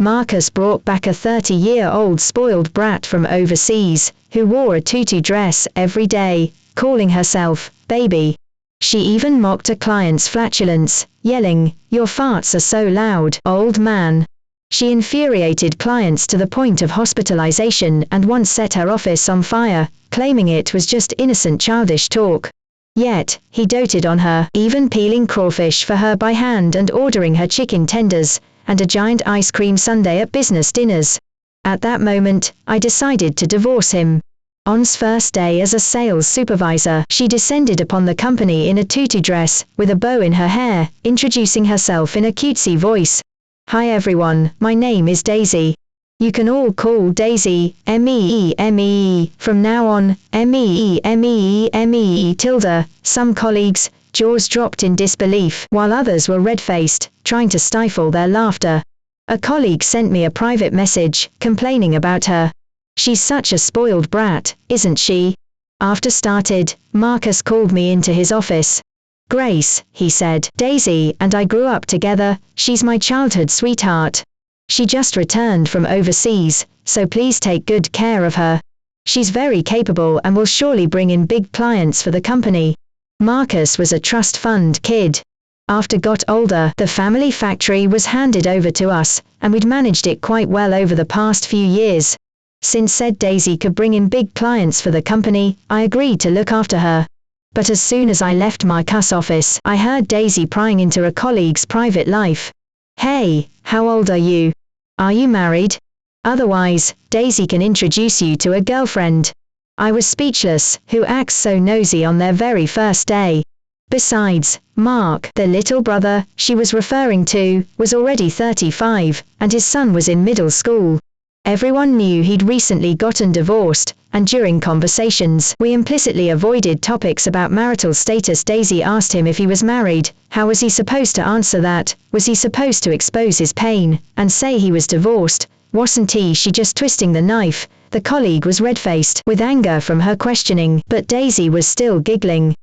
Marcus brought back a 30-year-old spoiled brat from overseas, who wore a tutu dress every day, calling herself baby. She even mocked a client's flatulence, yelling, "Your farts are so loud, old man." She infuriated clients to the point of hospitalization and once set her office on fire, claiming it was just innocent childish talk. Yet, he doted on her, even peeling crawfish for her by hand and ordering her chicken tenders and a giant ice cream sundae at business dinners. At that moment, I decided to divorce him. On's first day as a sales supervisor, she descended upon the company in a tutu dress, with a bow in her hair, introducing herself in a cutesy voice. "Hi everyone, my name is Daisy. You can all call Daisy, M-E-E-M-E-E, from now on, M-E-E-M-E-E-M-E-E tilde." Some colleagues, jaws dropped in disbelief, while others were red-faced, trying to stifle their laughter. A colleague sent me a private message, complaining about her. "She's such a spoiled brat, isn't she?" After started, Marcus called me into his office. "Grace," he said, "Daisy and I grew up together, she's my childhood sweetheart. She just returned from overseas, so please take good care of her. She's very capable and will surely bring in big clients for the company." Marcus was a trust fund kid. After got older, the family factory was handed over to us, and we'd managed it quite well over the past few years. Since said Daisy could bring in big clients for the company, I agreed to look after her. But as soon as I left Marcus' office, I heard Daisy prying into a colleague's private life. "Hey, how old are you? Are you married? Otherwise, Daisy can introduce you to a girlfriend." I was speechless. Who acts so nosy on their very first day? Besides, Mark, the little brother she was referring to, was already 35, and his son was in middle school. Everyone knew he'd recently gotten divorced, and during conversations, we implicitly avoided topics about marital status. Daisy asked him if he was married. How was he supposed to answer that? Was he supposed to expose his pain, and say he was divorced? Wasn't she just twisting the knife? The colleague was red-faced with anger from her questioning, but Daisy was still giggling.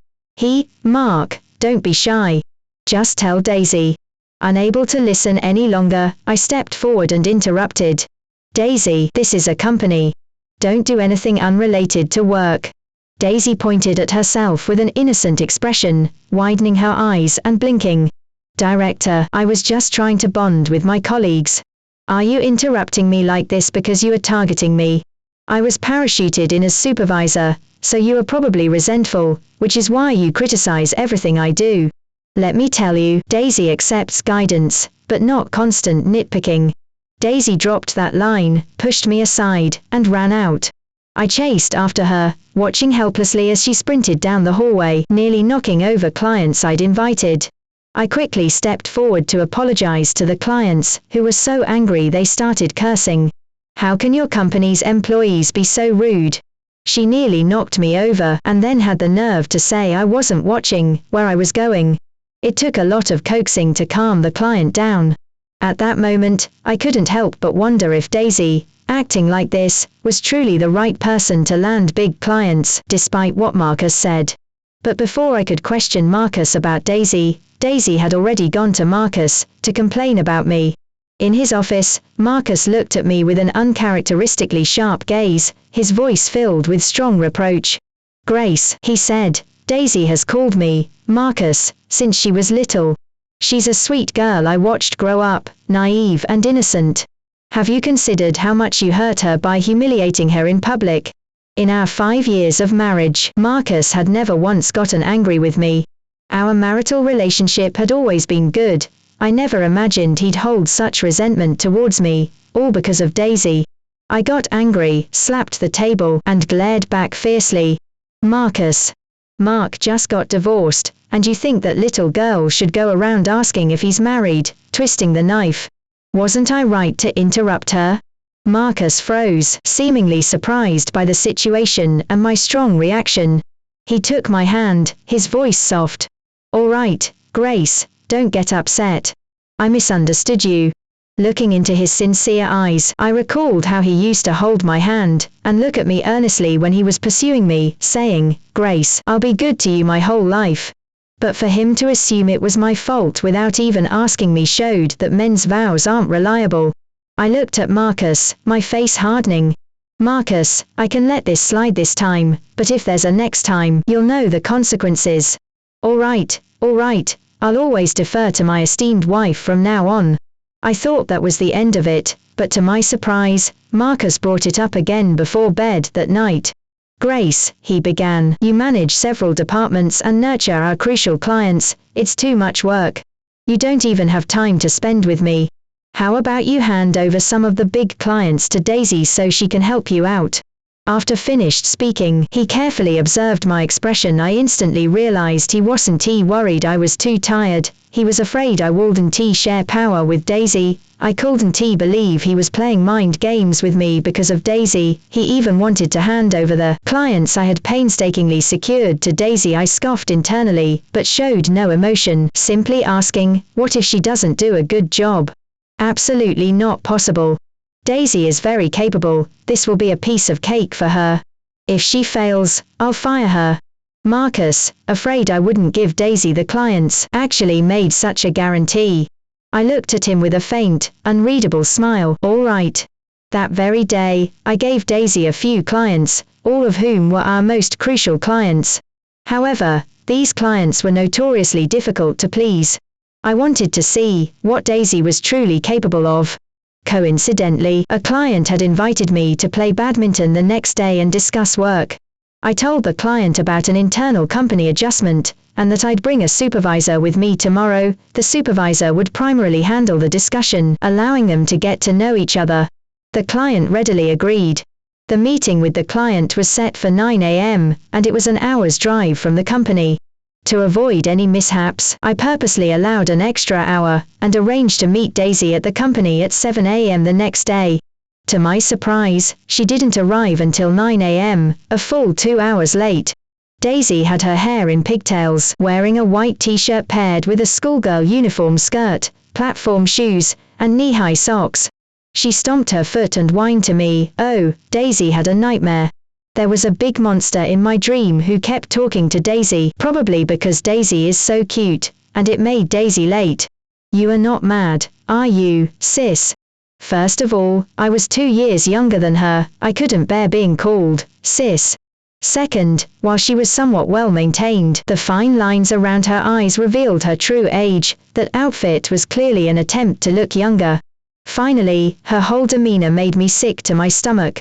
"Mark, don't be shy. Just tell Daisy." Unable to listen any longer, I stepped forward and interrupted. "Daisy, this is a company. Don't do anything unrelated to work." Daisy pointed at herself with an innocent expression, widening her eyes and blinking. "Director, I was just trying to bond with my colleagues. Are you interrupting me like this because you are targeting me? I was parachuted in as supervisor, so you are probably resentful, which is why you criticize everything I do. Let me tell you, Daisy accepts guidance, but not constant nitpicking." Daisy dropped that line, pushed me aside, and ran out. I chased after her, watching helplessly as she sprinted down the hallway, nearly knocking over clients I'd invited. I quickly stepped forward to apologize to the clients, who were so angry they started cursing. "How can your company's employees be so rude?" She nearly knocked me over and then had the nerve to say I wasn't watching where I was going. It took a lot of coaxing to calm the client down. At that moment, I couldn't help but wonder if Daisy, acting like this, was truly the right person to land big clients, despite what Marcus said. But before I could question Marcus about Daisy, Daisy had already gone to Marcus to complain about me. In his office, Marcus looked at me with an uncharacteristically sharp gaze, his voice filled with strong reproach. "Grace," he said, "Daisy has called me Marcus since she was little. She's a sweet girl I watched grow up, naive and innocent. Have you considered how much you hurt her by humiliating her in public?" In our 5 years of marriage, Marcus had never once gotten angry with me. Our marital relationship had always been good. I never imagined he'd hold such resentment towards me, all because of Daisy. I got angry, slapped the table, and glared back fiercely. "Marcus, Mark just got divorced, and you think that little girl should go around asking if he's married, twisting the knife. Wasn't I right to interrupt her?" Marcus froze, seemingly surprised by the situation and my strong reaction. He took my hand, his voice soft. "All right, Grace, don't get upset. I misunderstood you." Looking into his sincere eyes, I recalled how he used to hold my hand and look at me earnestly when he was pursuing me, saying, "Grace, I'll be good to you my whole life." But for him to assume it was my fault without even asking me showed that men's vows aren't reliable. I looked at Marcus, my face hardening. Marcus, I can let this slide this time, but if there's a next time, you'll know the consequences. All right, I'll always defer to my esteemed wife from now on. I thought that was the end of it, but to my surprise, Marcus brought it up again before bed that night. Grace, he began, you manage several departments and nurture our crucial clients, it's too much work. You don't even have time to spend with me. How about you hand over some of the big clients to Daisy so she can help you out? After finished speaking, he carefully observed my expression. I instantly realized he wasn't worried I was too tired, he was afraid I wouldn't share power with Daisy. I couldn't believe he was playing mind games with me because of Daisy. He even wanted to hand over the clients I had painstakingly secured to Daisy. I scoffed internally, but showed no emotion, simply asking, what if she doesn't do a good job? Absolutely not possible. Daisy is very capable, this will be a piece of cake for her. If she fails, I'll fire her. Marcus, afraid I wouldn't give Daisy the clients, actually made such a guarantee. I looked at him with a faint, unreadable smile. All right. That very day, I gave Daisy a few clients, all of whom were our most crucial clients. However, these clients were notoriously difficult to please. I wanted to see what Daisy was truly capable of. Coincidentally, a client had invited me to play badminton the next day and discuss work. I told the client about an internal company adjustment, and that I'd bring a supervisor with me tomorrow. The supervisor would primarily handle the discussion, allowing them to get to know each other. The client readily agreed. The meeting with the client was set for 9 a.m., and it was an hour's drive from the company. To avoid any mishaps, I purposely allowed an extra hour, and arranged to meet Daisy at the company at 7 a.m. the next day. To my surprise, she didn't arrive until 9 a.m., a full 2 hours late. Daisy had her hair in pigtails, wearing a white t-shirt paired with a schoolgirl uniform skirt, platform shoes, and knee-high socks. She stomped her foot and whined to me. Oh, Daisy had a nightmare. There was a big monster in my dream who kept talking to Daisy, probably because Daisy is so cute, and it made Daisy late. You are not mad, are you, sis? First of all, I was 2 years younger than her, I couldn't bear being called sis. Second, while she was somewhat well-maintained, the fine lines around her eyes revealed her true age. That outfit was clearly an attempt to look younger. Finally, her whole demeanor made me sick to my stomach.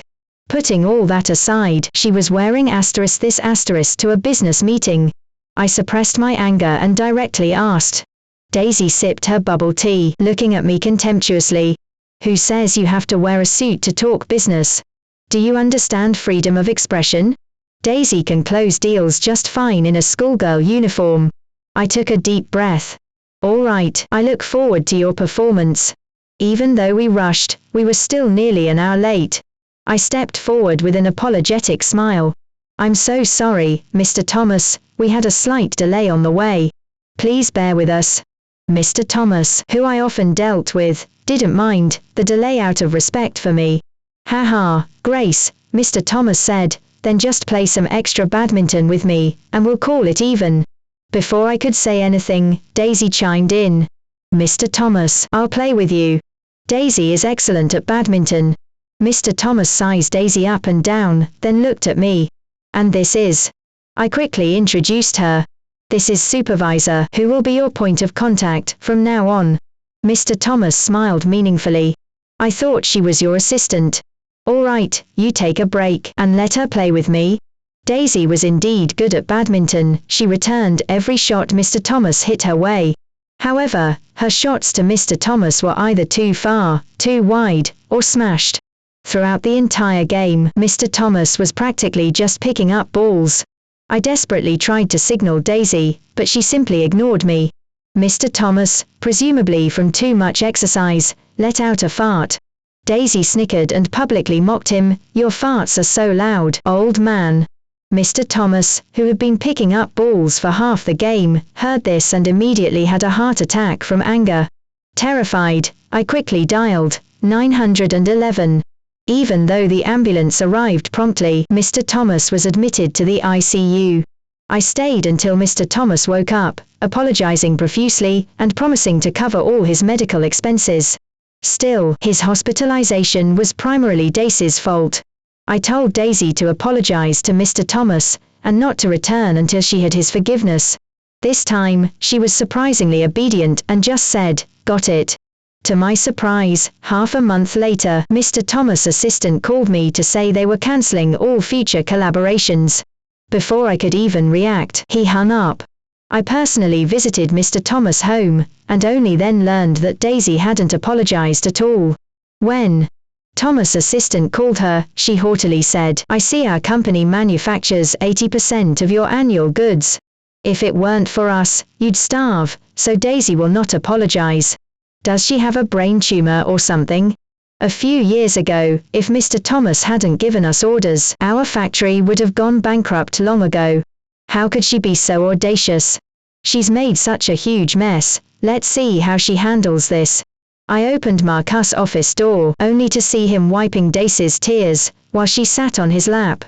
Putting all that aside, she was wearing this to a business meeting. I suppressed my anger and directly asked. Daisy sipped her bubble tea, looking at me contemptuously. Who says you have to wear a suit to talk business? Do you understand freedom of expression? Daisy can close deals just fine in a schoolgirl uniform. I took a deep breath. All right, I look forward to your performance. Even though we rushed, we were still nearly an hour late. I stepped forward with an apologetic smile. I'm so sorry, Mr. Thomas, we had a slight delay on the way. Please bear with us. Mr. Thomas, who I often dealt with, didn't mind the delay out of respect for me. Haha, Grace, Mr. Thomas said, then just play some extra badminton with me, and we'll call it even. Before I could say anything, Daisy chimed in. Mr. Thomas, I'll play with you. Daisy is excellent at badminton. Mr. Thomas sized Daisy up and down, then looked at me. And this is. I quickly introduced her. This is Supervisor, who will be your point of contact from now on. Mr. Thomas smiled meaningfully. I thought she was your assistant. All right, you take a break and let her play with me. Daisy was indeed good at badminton. She returned every shot Mr. Thomas hit her way. However, her shots to Mr. Thomas were either too far, too wide, or smashed. Throughout the entire game, Mr. Thomas was practically just picking up balls. I desperately tried to signal Daisy, but she simply ignored me. Mr. Thomas, presumably from too much exercise, let out a fart. Daisy snickered and publicly mocked him. Your farts are so loud, old man. Mr. Thomas, who had been picking up balls for half the game, heard this and immediately had a heart attack from anger. Terrified, I quickly dialed 911. Even though the ambulance arrived promptly, Mr. Thomas was admitted to the ICU. I stayed until Mr. Thomas woke up, apologizing profusely, and promising to cover all his medical expenses. Still, his hospitalization was primarily Daisy's fault. I told Daisy to apologize to Mr. Thomas, and not to return until she had his forgiveness. This time, she was surprisingly obedient and just said, "Got it." To my surprise, half a month later, Mr. Thomas' assistant called me to say they were cancelling all future collaborations. Before I could even react, he hung up. I personally visited Mr. Thomas' home, and only then learned that Daisy hadn't apologized at all. When Thomas' assistant called her, she haughtily said, "I see our company manufactures 80% of your annual goods. If it weren't for us, you'd starve, so Daisy will not apologize. Does she have a brain tumor or something? A few years ago, if Mr. Thomas hadn't given us orders, our factory would have gone bankrupt long ago. How could she be so audacious? She's made such a huge mess, let's see how she handles this." I opened Marcus' office door, only to see him wiping Daisy's tears, while she sat on his lap.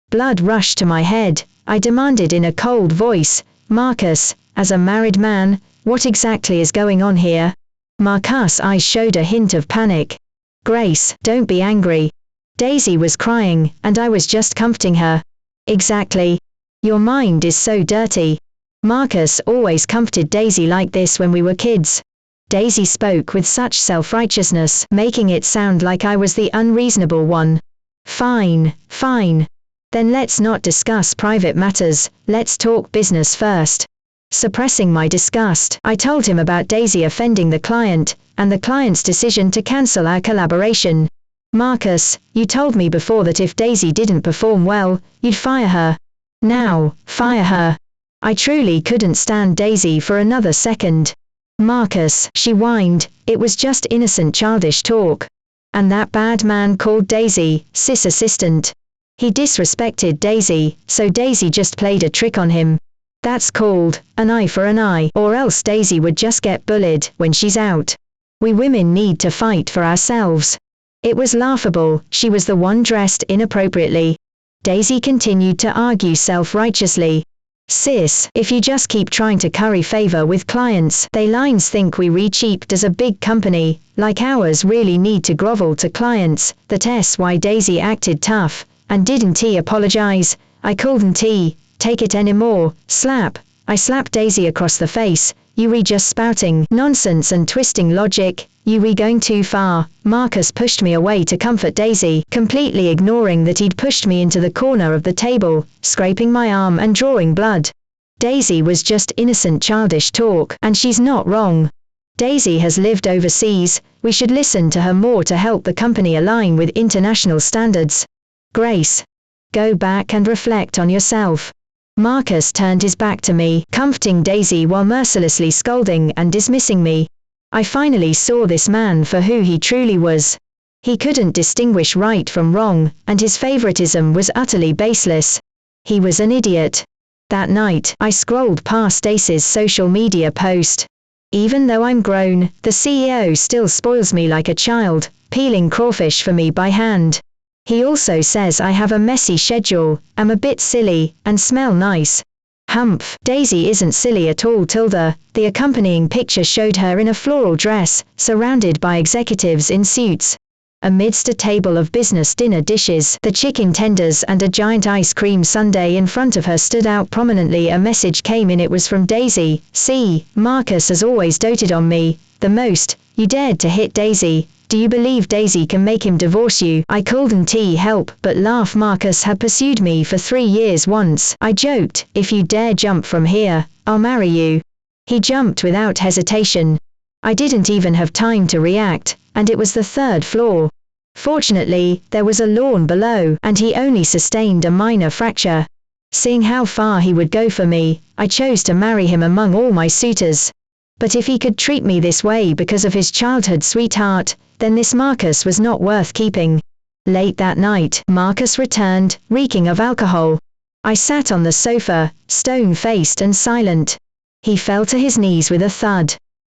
Blood rushed to my head. I demanded in a cold voice, "Marcus, as a married man, what exactly is going on here?" Marcus' eyes showed a hint of panic. "Grace, don't be angry. Daisy was crying, and I was just comforting her." "Exactly. Your mind is so dirty. Marcus always comforted Daisy like this when we were kids." Daisy spoke with such self-righteousness, making it sound like I was the unreasonable one. "Fine, fine. Then let's not discuss private matters, let's talk business first." Suppressing my disgust, I told him about Daisy offending the client, and the client's decision to cancel our collaboration. "Marcus, you told me before that if Daisy didn't perform well, you'd fire her. Now, fire her." I truly couldn't stand Daisy for another second. "Marcus," she whined, "it was just innocent childish talk. And that bad man called Daisy, sis assistant. He disrespected Daisy, so Daisy just played a trick on him. That's called an eye for an eye, or else Daisy would just get bullied when she's out. We women need to fight for ourselves." It was laughable, she was the one dressed inappropriately. Daisy continued to argue self-righteously. "Sis, if you just keep trying to curry favor with clients, they lines think we re-cheap. Does a big company, like ours, really need to grovel to clients? That's why Daisy acted tough, and didn't he apologize? I couldn't take it anymore. Slap. I slapped Daisy across the face. "You re just spouting nonsense and twisting logic, you re going too far." Marcus pushed me away to comfort Daisy, completely ignoring that he'd pushed me into the corner of the table, scraping my arm and drawing blood. Daisy was just innocent childish talk, and she's not wrong. Daisy has lived overseas, we should listen to her more to help the company align with international standards. Grace, go back and reflect on yourself. Marcus turned his back to me, comforting Daisy while mercilessly scolding and dismissing me. I finally saw this man for who he truly was. He couldn't distinguish right from wrong, and his favoritism was utterly baseless. He was an idiot. That night, I scrolled past Ace's social media post. Even though I'm grown, the CEO still spoils me like a child, peeling crawfish for me by hand. He also says I have a messy schedule, am a bit silly, and smell nice. Humph, Daisy isn't silly at all, Tilda. The accompanying picture showed her in a floral dress, surrounded by executives in suits. Amidst a table of business dinner dishes, the chicken tenders and a giant ice cream sundae in front of her stood out prominently. A message came in. It was from Daisy. "See, Marcus has always doted on me, the most. You dared to hit Daisy. Do you believe Daisy can make him divorce you?" I couldn't help but laugh. Marcus had pursued me for 3 years once. I joked, "If you dare jump from here, I'll marry you." He jumped without hesitation. I didn't even have time to react, and it was the 3rd floor. Fortunately, there was a lawn below, and he only sustained a minor fracture. Seeing how far he would go for me, I chose to marry him among all my suitors. But if he could treat me this way because of his childhood sweetheart, then this Marcus was not worth keeping. Late that night, Marcus returned, reeking of alcohol. I sat on the sofa, stone-faced and silent. He fell to his knees with a thud.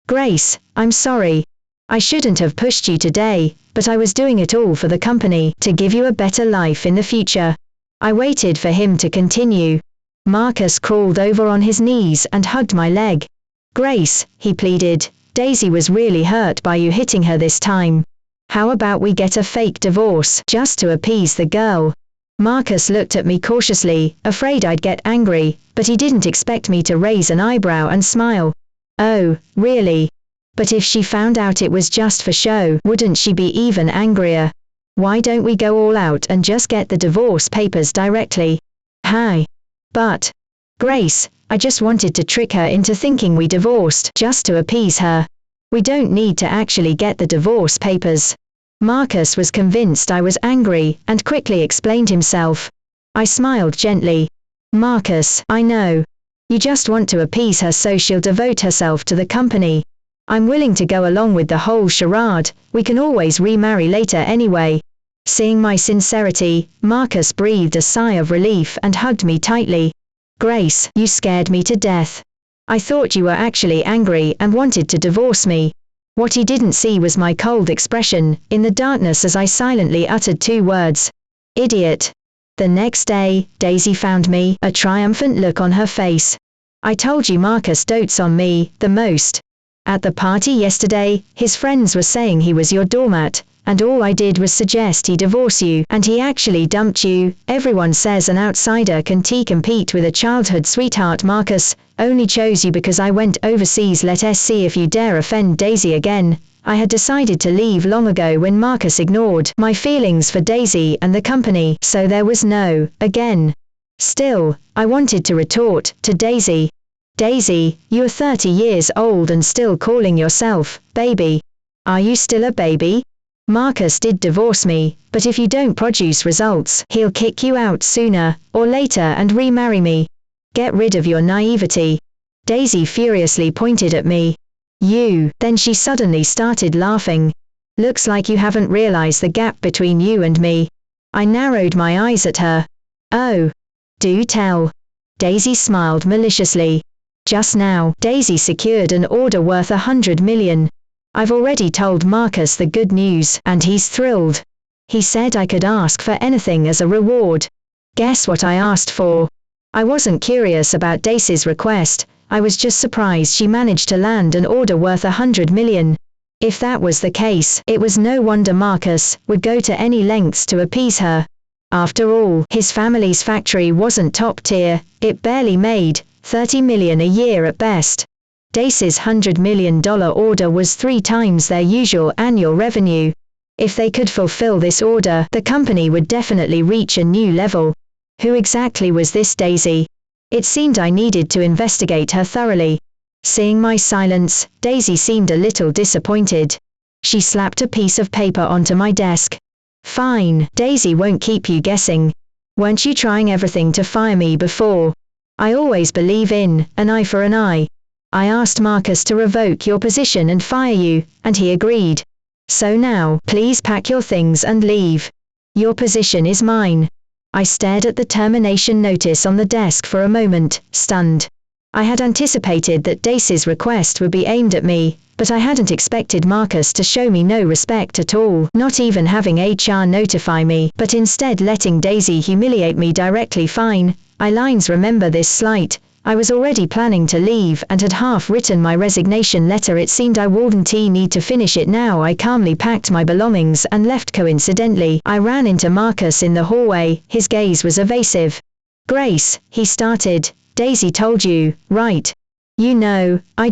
"Grace, I'm sorry. I shouldn't have pushed you today, but I was doing it all for the company, to give you a better life in the future." I waited for him to continue. Marcus crawled over on his knees and hugged my leg. "Grace," he pleaded, Daisy was really hurt by you hitting her this time. How about we get a fake divorce just to appease the girl? Marcus looked at me cautiously, afraid I'd get angry, but he didn't expect me to raise an eyebrow and smile. Oh, really? But if she found out it was just for show, wouldn't she be even angrier? Why don't we go all out and just get the divorce papers directly? Hi. But, Grace, I just wanted to trick her into thinking we divorced just to appease her. We don't need to actually get the divorce papers. Marcus was convinced I was angry and quickly explained himself. I smiled gently. Marcus, I know. You just want to appease her so she'll devote herself to the company. I'm willing to go along with the whole charade, we can always remarry later anyway. Seeing my sincerity, Marcus breathed a sigh of relief and hugged me tightly. Grace, you scared me to death. I thought you were actually angry and wanted to divorce me. What he didn't see was my cold expression in the darkness as I silently uttered 2 words. Idiot. The next day, Daisy found me, a triumphant look on her face. I told you Marcus dotes on me the most. At the party yesterday, his friends were saying he was your doormat, and all I did was suggest he divorce you, and he actually dumped you. Everyone says an outsider can compete with a childhood sweetheart. Marcus only chose you because I went overseas. Let's see if you dare offend Daisy again. I had decided to leave long ago when Marcus ignored my feelings for Daisy and the company, so there was no again. Still, I wanted to retort to Daisy. Daisy, you're 30 years old and still calling yourself baby. Are you still a baby? Marcus did divorce me, but if you don't produce results, he'll kick you out sooner or later and remarry me. Get rid of your naivety. Daisy furiously pointed at me. You, then she suddenly started laughing. Looks like you haven't realized the gap between you and me. I narrowed my eyes at her. Oh. Do tell. Daisy smiled maliciously. Just now, Daisy secured an order worth $100 million. I've already told Marcus the good news, and he's thrilled. He said I could ask for anything as a reward. Guess what I asked for? I wasn't curious about Daisy's request, I was just surprised she managed to land an order worth $100 million. If that was the case, it was no wonder Marcus would go to any lengths to appease her. After all, his family's factory wasn't top tier, it barely made $30 million a year at best. Daisy's $100 million order was 3 times their usual annual revenue. If they could fulfill this order, the company would definitely reach a new level. Who exactly was this Daisy? It seemed I needed to investigate her thoroughly. Seeing my silence, Daisy seemed a little disappointed. She slapped a piece of paper onto my desk. Fine, Daisy won't keep you guessing. Weren't you trying everything to fire me before? I always believe in an eye for an eye. I asked Marcus to revoke your position and fire you, and he agreed. So now, please pack your things and leave. Your position is mine. I stared at the termination notice on the desk for a moment, stunned. I had anticipated that Daisy's request would be aimed at me, but I hadn't expected Marcus to show me no respect at all, not even having HR notify me, but instead letting Daisy humiliate me directly. Fine, remember this slight. I was already planning to leave and had half written my resignation letter. It seemed I wouldn't need to finish it now. I calmly packed my belongings and left. Coincidentally, I ran into Marcus in the hallway, his gaze was evasive. Grace, he started, Daisy told you, right? You know, I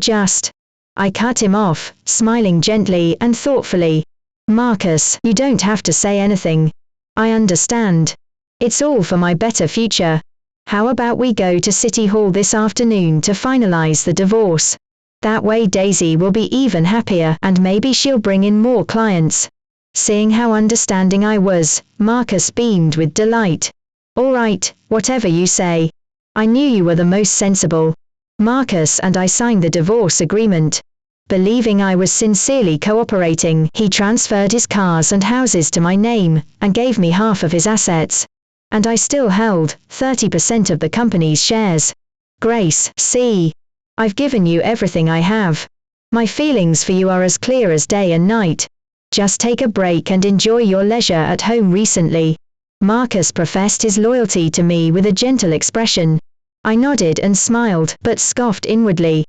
cut him off, smiling gently and thoughtfully. Marcus, you don't have to say anything. I understand. It's all for my better future. How about we go to City Hall this afternoon to finalize the divorce? That way Daisy will be even happier and maybe she'll bring in more clients. Seeing how understanding I was, Marcus beamed with delight. All right, whatever you say. I knew you were the most sensible. Marcus and I signed the divorce agreement. Believing I was sincerely cooperating, he transferred his cars and houses to my name and gave me half of his assets. And I still held 30% of the company's shares. Grace, see. I've given you everything I have. My feelings for you are as clear as day and night. Just take a break and enjoy your leisure at home. Recently, Marcus professed his loyalty to me with a gentle expression. I nodded and smiled, but scoffed inwardly.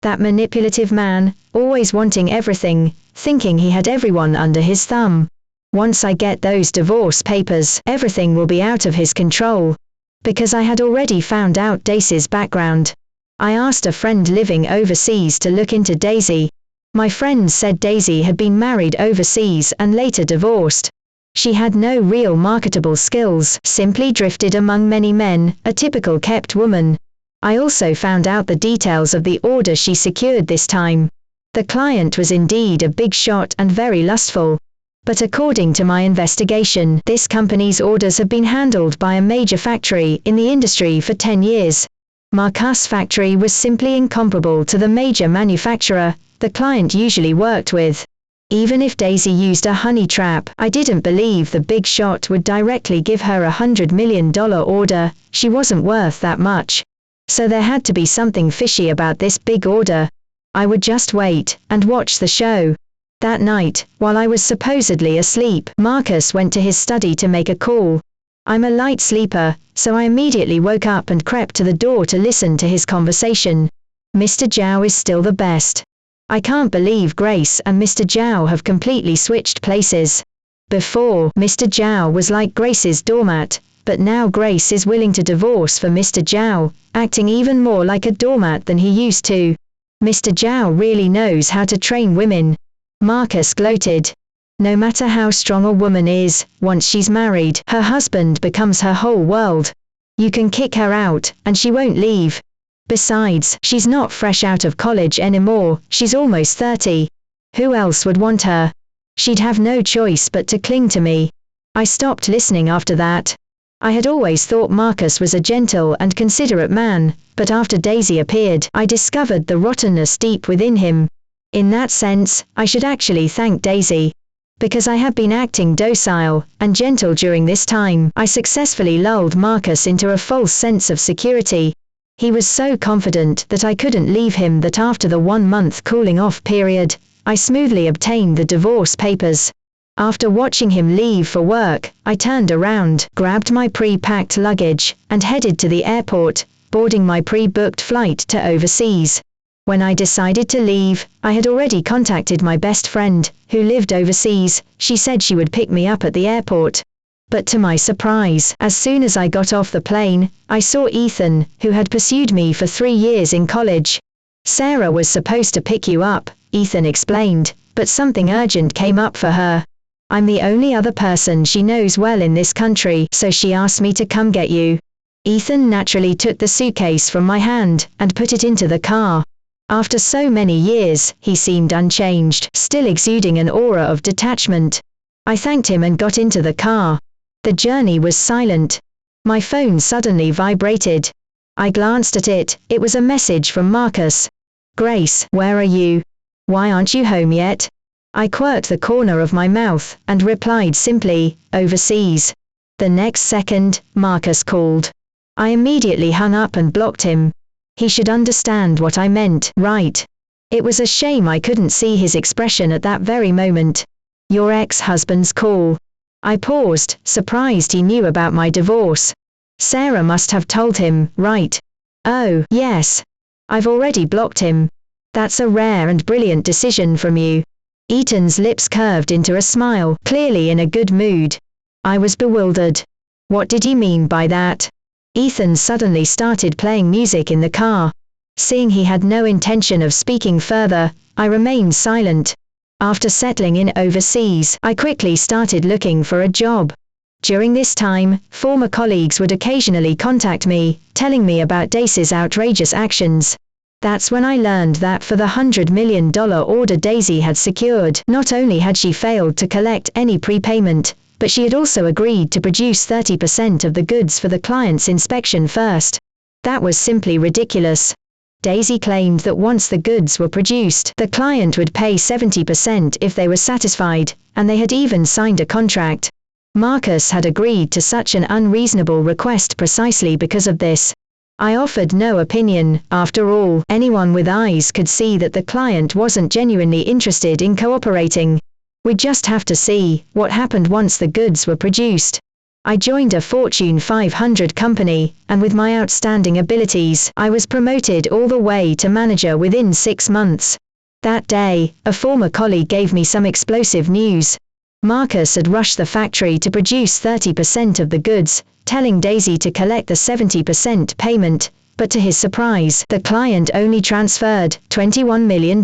That manipulative man, always wanting everything, thinking he had everyone under his thumb. Once I get those divorce papers, everything will be out of his control. Because I had already found out Daisy's background. I asked a friend living overseas to look into Daisy. My friend said Daisy had been married overseas and later divorced. She had no real marketable skills, simply drifted among many men, a typical kept woman. I also found out the details of the order she secured this time. The client was indeed a big shot and very lustful. But according to my investigation, this company's orders have been handled by a major factory in the industry for 10 years. Marcus' factory was simply incomparable to the major manufacturer the client usually worked with. Even if Daisy used a honey trap, I didn't believe the big shot would directly give her $100 million order. She wasn't worth that much. So there had to be something fishy about this big order. I would just wait and watch the show. That night, while I was supposedly asleep, Marcus went to his study to make a call. I'm a light sleeper, so I immediately woke up and crept to the door to listen to his conversation. Mr. Zhao is still the best. I can't believe Grace and Mr. Zhao have completely switched places. Before, Mr. Zhao was like Grace's doormat, but now Grace is willing to divorce for Mr. Zhao, acting even more like a doormat than he used to. Mr. Zhao really knows how to train women. Marcus gloated. No matter how strong a woman is, once she's married, her husband becomes her whole world. You can kick her out, and she won't leave. Besides, she's not fresh out of college anymore, she's almost 30. Who else would want her? She'd have no choice but to cling to me. I stopped listening after that. I had always thought Marcus was a gentle and considerate man, but after Daisy appeared, I discovered the rottenness deep within him. In that sense, I should actually thank Daisy. Because I had been acting docile and gentle during this time, I successfully lulled Marcus into a false sense of security. He was so confident that I couldn't leave him that after the 1-month cooling off period, I smoothly obtained the divorce papers. After watching him leave for work, I turned around, grabbed my pre-packed luggage, and headed to the airport, boarding my pre-booked flight to overseas. When I decided to leave, I had already contacted my best friend, who lived overseas. She said she would pick me up at the airport. But to my surprise, as soon as I got off the plane, I saw Ethan, who had pursued me for 3 years in college. Sarah was supposed to pick you up, Ethan explained, but something urgent came up for her. I'm the only other person she knows well in this country, so she asked me to come get you. Ethan naturally took the suitcase from my hand and put it into the car. After so many years, he seemed unchanged, still exuding an aura of detachment. I thanked him and got into the car. The journey was silent. My phone suddenly vibrated. I glanced at it. It was a message from Marcus. Grace, where are you? Why aren't you home yet? I quirked the corner of my mouth and replied simply, overseas. The next second, Marcus called. I immediately hung up and blocked him. He should understand what I meant, right? It was a shame I couldn't see his expression at that very moment. Your ex-husband's call. I paused, surprised he knew about my divorce. Sarah must have told him, right? Oh, yes. I've already blocked him. That's a rare and brilliant decision from you. Ethan's lips curved into a smile, clearly in a good mood. I was bewildered. What did he mean by that? Ethan suddenly started playing music in the car. Seeing he had no intention of speaking further, I remained silent. After settling in overseas, I quickly started looking for a job. During this time, former colleagues would occasionally contact me, telling me about Daisy's outrageous actions. That's when I learned that for the $100 million order Daisy had secured, not only had she failed to collect any prepayment, but she had also agreed to produce 30% of the goods for the client's inspection first. That was simply ridiculous. Daisy claimed that once the goods were produced, the client would pay 70% if they were satisfied, and they had even signed a contract. Marcus had agreed to such an unreasonable request precisely because of this. I offered no opinion. After all, anyone with eyes could see that the client wasn't genuinely interested in cooperating. We'd just have to see what happened once the goods were produced. I joined a Fortune 500 company, and with my outstanding abilities, I was promoted all the way to manager within 6 months. That day, a former colleague gave me some explosive news. Marcus had rushed the factory to produce 30% of the goods, telling Daisy to collect the 70% payment, but to his surprise, the client only transferred $21 million.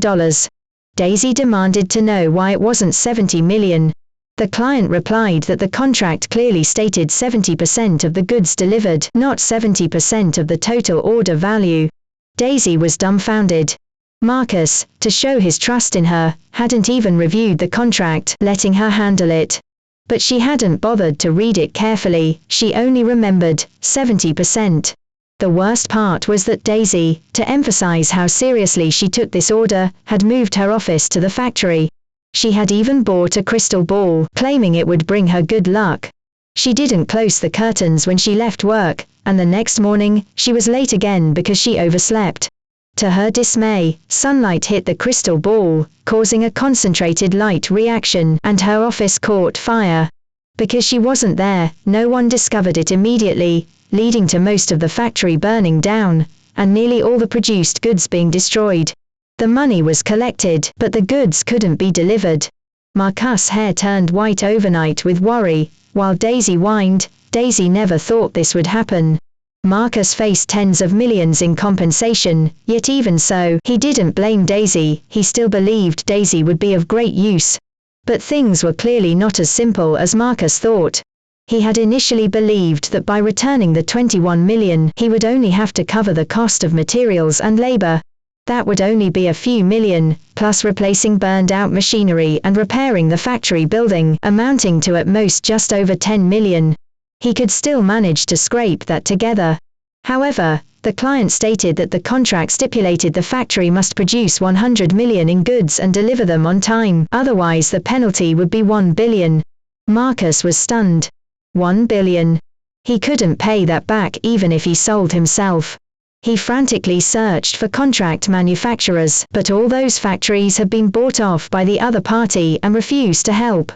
Daisy demanded to know why it wasn't $70 million. The client replied that the contract clearly stated 70% of the goods delivered, not 70% of the total order value. Daisy was dumbfounded. Marcus, to show his trust in her, hadn't even reviewed the contract, letting her handle it. But she hadn't bothered to read it carefully, she only remembered 70%. The worst part was that Daisy, to emphasize how seriously she took this order, had moved her office to the factory. She had even bought a crystal ball, claiming it would bring her good luck. She didn't close the curtains when she left work, and the next morning, she was late again because she overslept. To her dismay, sunlight hit the crystal ball, causing a concentrated light reaction, and her office caught fire. Because she wasn't there, no one discovered it immediately, leading to most of the factory burning down, and nearly all the produced goods being destroyed. The money was collected, but the goods couldn't be delivered. Marcus' hair turned white overnight with worry, while Daisy whined. Daisy never thought this would happen. Marcus faced tens of millions in compensation, yet even so, he didn't blame Daisy, he still believed Daisy would be of great use. But things were clearly not as simple as Marcus thought. He had initially believed that by returning the $21 million, he would only have to cover the cost of materials and labor. That would only be a few million, plus replacing burned-out machinery and repairing the factory building, amounting to at most just over $10 million. He could still manage to scrape that together. However, the client stated that the contract stipulated the factory must produce 100 million in goods and deliver them on time, otherwise the penalty would be 1 billion. Marcus was stunned. 1 billion. He couldn't pay that back even if he sold himself. He frantically searched for contract manufacturers, but all those factories had been bought off by the other party and refused to help.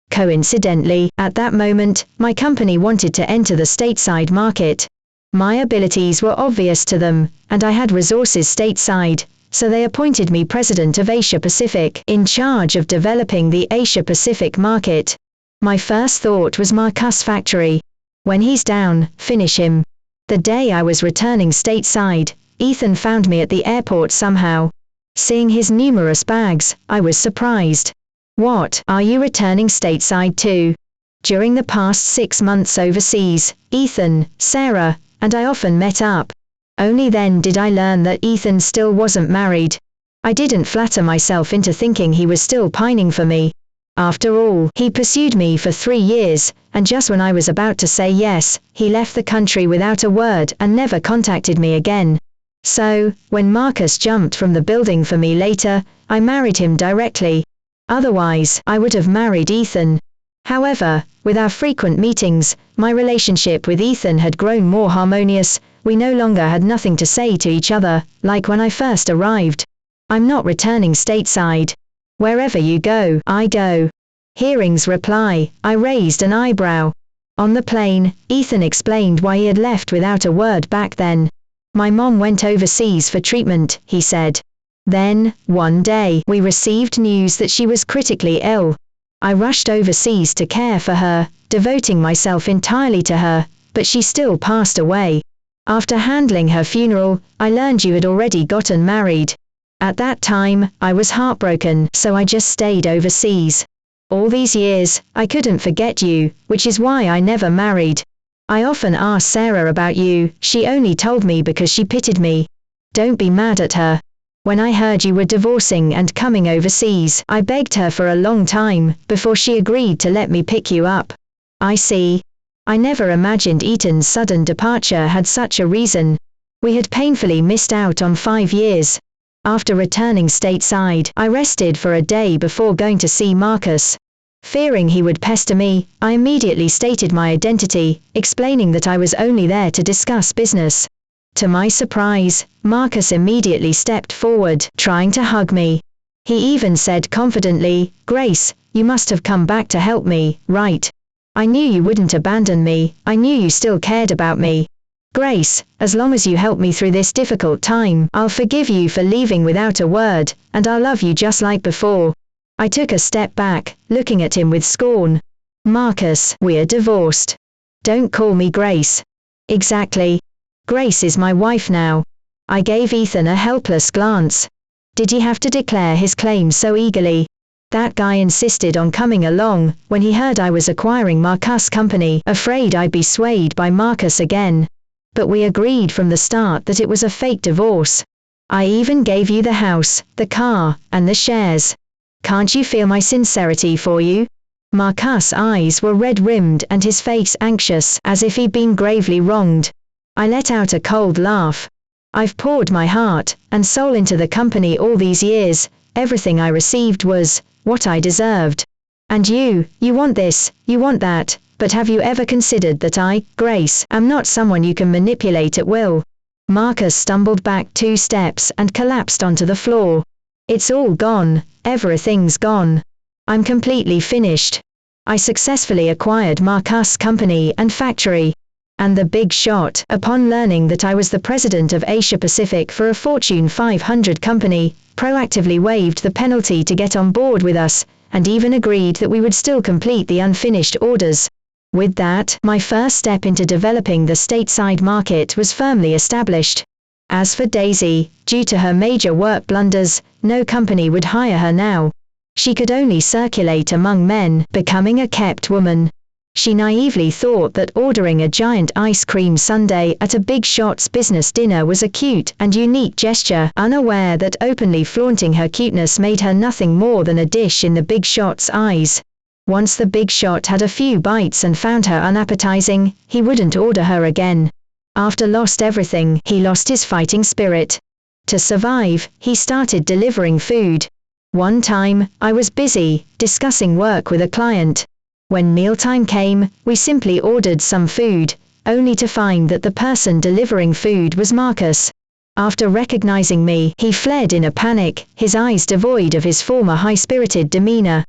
Coincidentally, at that moment, my company wanted to enter the stateside market. My abilities were obvious to them, and I had resources stateside, so they appointed me president of Asia Pacific, in charge of developing the Asia Pacific market. My first thought was Marcus' factory. When he's down, finish him. The day I was returning stateside, Ethan found me at the airport somehow. Seeing his numerous bags, I was surprised. What, are you returning stateside too? During the past 6 months overseas, Ethan, Sarah, and I often met up. Only then did I learn that Ethan still wasn't married. I didn't flatter myself into thinking he was still pining for me. After all, he pursued me for 3 years, and just when I was about to say yes, he left the country without a word and never contacted me again. So, when Marcus jumped from the building for me later, I married him directly. Otherwise, I would have married Ethan. However, with our frequent meetings, my relationship with Ethan had grown more harmonious. We no longer had nothing to say to each other, like when I first arrived. I'm not returning stateside. Wherever you go, I go. Hearing's reply, I raised an eyebrow. On the plane, Ethan explained why he had left without a word back then. My mom went overseas for treatment, he said. Then, one day, we received news that she was critically ill. I rushed overseas to care for her, devoting myself entirely to her, but she still passed away. After handling her funeral, I learned you had already gotten married. At that time, I was heartbroken, so I just stayed overseas. All these years, I couldn't forget you, which is why I never married. I often asked Sarah about you, she only told me because she pitied me. Don't be mad at her. When I heard you were divorcing and coming overseas, I begged her for a long time, before she agreed to let me pick you up. I see. I never imagined Ethan's sudden departure had such a reason. We had painfully missed out on 5 years. After returning stateside, I rested for a day before going to see Marcus. Fearing he would pester me, I immediately stated my identity, explaining that I was only there to discuss business. To my surprise, Marcus immediately stepped forward, trying to hug me. He even said confidently, "Grace, you must have come back to help me, right?" I knew you wouldn't abandon me, I knew you still cared about me. Grace, as long as you help me through this difficult time, I'll forgive you for leaving without a word, and I'll love you just like before. I took a step back, looking at him with scorn. Marcus, we're divorced. Don't call me Grace. Exactly. Grace is my wife now. I gave Ethan a helpless glance. Did he have to declare his claim so eagerly? That guy insisted on coming along, when he heard I was acquiring Marcus' company, afraid I'd be swayed by Marcus again. But we agreed from the start that it was a fake divorce. I even gave you the house, the car, and the shares. Can't you feel my sincerity for you? Marcus' eyes were red-rimmed and his face anxious, as if he'd been gravely wronged. I let out a cold laugh. I've poured my heart and soul into the company all these years, everything I received was what I deserved. And you want this, you want that, but have you ever considered that I, Grace, am not someone you can manipulate at will? Marcus stumbled back 2 steps and collapsed onto the floor. It's all gone, everything's gone. I'm completely finished. I successfully acquired Marcus' company and factory. And the big shot, upon learning that I was the president of Asia Pacific for a Fortune 500 company, proactively waived the penalty to get on board with us, and even agreed that we would still complete the unfinished orders. With that, my first step into developing the stateside market was firmly established. As for Daisy, due to her major work blunders, no company would hire her now. She could only circulate among men, becoming a kept woman. She naively thought that ordering a giant ice cream sundae at a big shot's business dinner was a cute and unique gesture, unaware that openly flaunting her cuteness made her nothing more than a dish in the big shot's eyes. Once the big shot had a few bites and found her unappetizing, he wouldn't order her again. After lost everything, he lost his fighting spirit. To survive, he started delivering food. One time, I was busy, discussing work with a client. When mealtime came, we simply ordered some food, only to find that the person delivering food was Marcus. After recognizing me, he fled in a panic, his eyes devoid of his former high-spirited demeanor.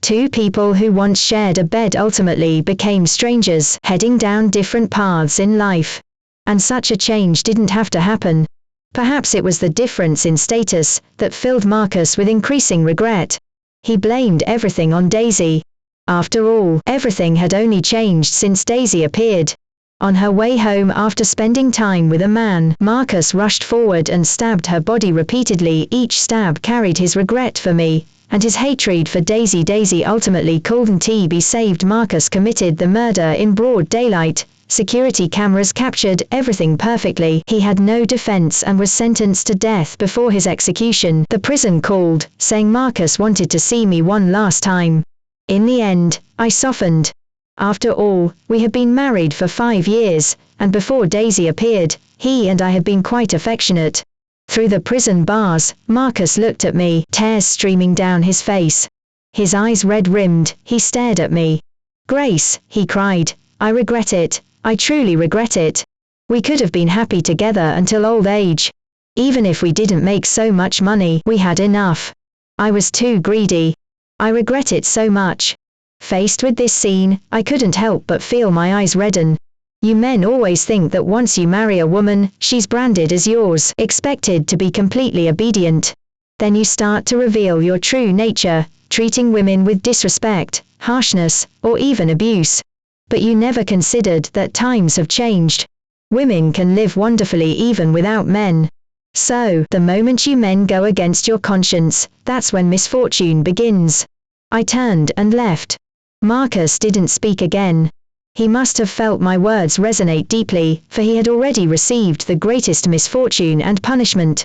2 people who once shared a bed ultimately became strangers, heading down different paths in life. And such a change didn't have to happen. Perhaps it was the difference in status that filled Marcus with increasing regret. He blamed everything on Daisy. After all, everything had only changed since Daisy appeared. On her way home after spending time with a man, Marcus rushed forward and stabbed her body repeatedly. Each stab carried his regret for me, and his hatred for Daisy. Daisy ultimately called and TB saved. Marcus committed the murder in broad daylight. Security cameras captured everything perfectly. He had no defense and was sentenced to death before his execution. The prison called, saying Marcus wanted to see me one last time. In the end, I softened. After all, we had been married for 5 years, and before Daisy appeared, he and I had been quite affectionate. Through the prison bars, Marcus looked at me, tears streaming down his face. His eyes red-rimmed, he stared at me. "Grace," he cried, "I regret it. I truly regret it. We could have been happy together until old age. Even if we didn't make so much money, we had enough. I was too greedy. I regret it so much." Faced with this scene, I couldn't help but feel my eyes redden. You men always think that once you marry a woman, she's branded as yours, expected to be completely obedient. Then you start to reveal your true nature, treating women with disrespect, harshness, or even abuse. But you never considered that times have changed. Women can live wonderfully even without men. So, the moment you men go against your conscience, that's when misfortune begins. I turned and left. Marcus didn't speak again. He must have felt my words resonate deeply, for he had already received the greatest misfortune and punishment.